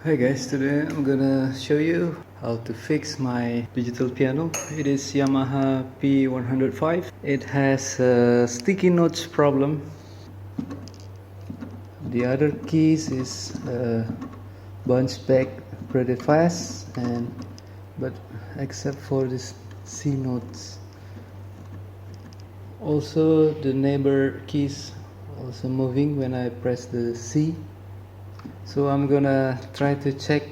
Hi guys, today I'm gonna show you how to fix my digital piano. It is Yamaha P105. It has a sticky notes problem. The other keys is bounce back pretty fast, but except for this C notes. Also the neighbor keys also moving when I press the C. So I'm gonna try to check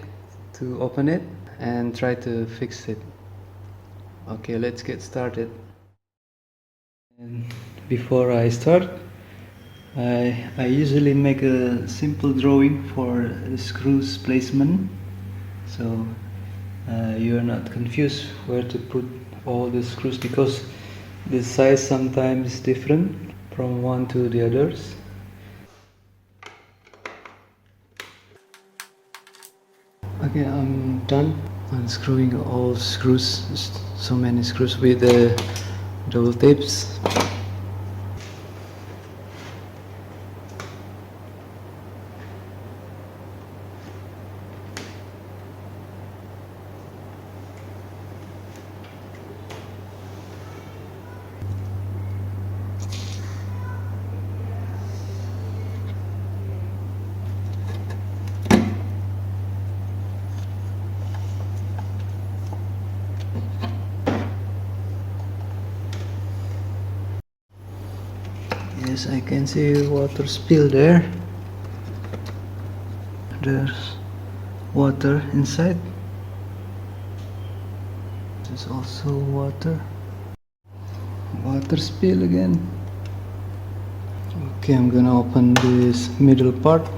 to open it and try to fix it. Okay, let's get started. And before I start, I usually make a simple drawing for the screws placement, so you're not confused where to put all the screws, because the size sometimes is different from one to the others. Okay, I'm done unscrewing all screws. So many screws with the double tapes. Yes, I can see water spill there. There's water inside. There's also water. Water spill again. Okay, I'm gonna open this middle part.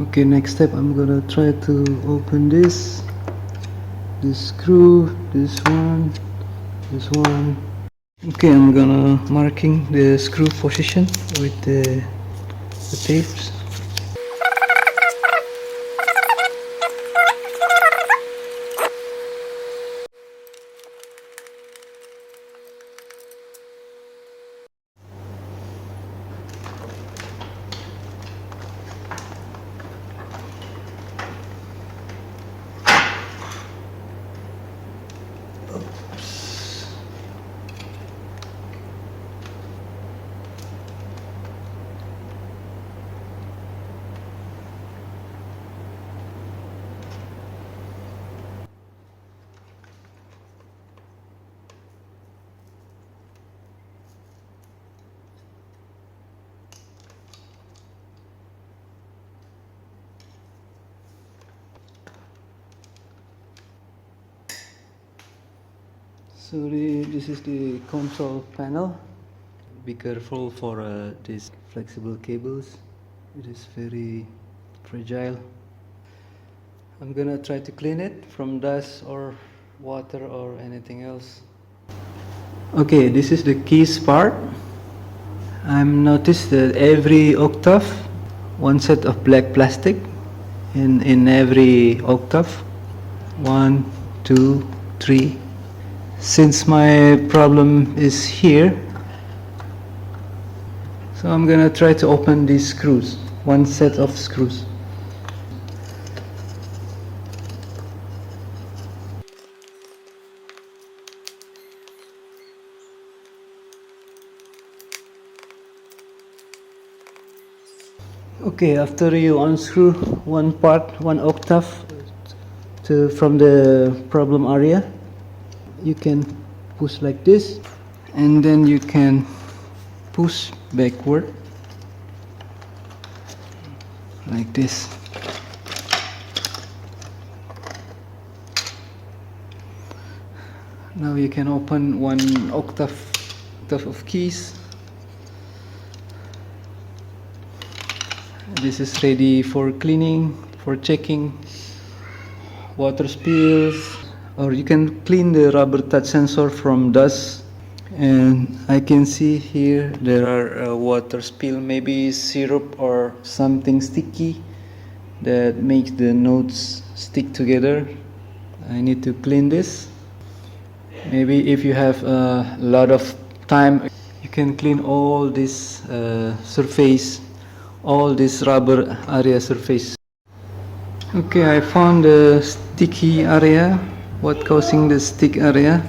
Okay, next step, I'm gonna try to open this screw, this one. Okay, I'm gonna marking the screw position with the tapes. So this is the console panel. Be careful for these flexible cables. It is very fragile. I'm gonna try to clean it from dust or water or anything else. Okay, this is the keys part. I'm noticed that every octave, one set of black plastic in every octave. 1, 2, 3. Since my problem is here, so I'm gonna try to open these screws, one set of screws. Okay, after you unscrew one part, one octave from the problem area, you can push like this, and then you can push backward like this. Now you can open one octave of keys. This is ready for cleaning, for checking water spills, or you can clean the rubber touch sensor from dust. And I can see here there are water spill, maybe syrup or something sticky that makes the notes stick together. I need to clean this. Maybe if you have a lot of time, you can clean all this surface, all this rubber area surface. Okay, I found the sticky area. What causing the stick area?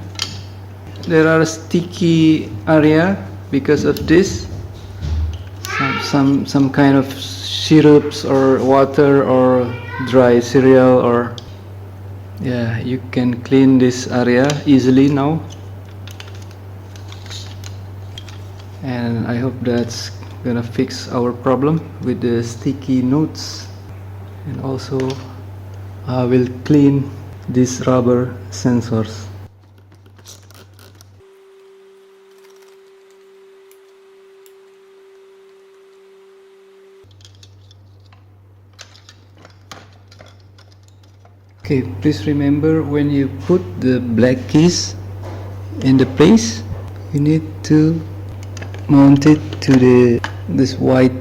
There are sticky area because of this. Some kind of syrups or water or dry cereal, or yeah, you can clean this area easily now. And I hope that's gonna fix our problem with the sticky notes. And also I will clean these rubber sensors. Okay, please remember, when you put the black keys in the place, you need to mount it to this white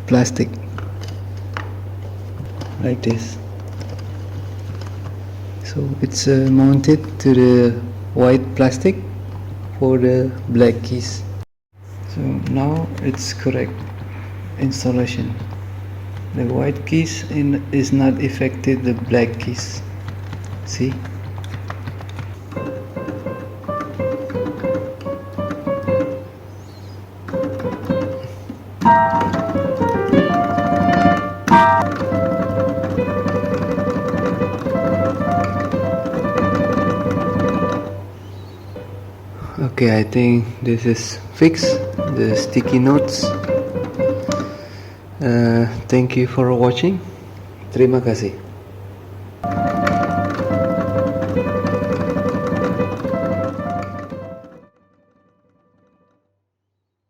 plastic, like this. So it's mounted to the white plastic for the black keys. So now it's correct installation. The white keys is not affected the black keys. See? Okay, I think this is fixed, the sticky notes. Thank you for watching. Terima kasih.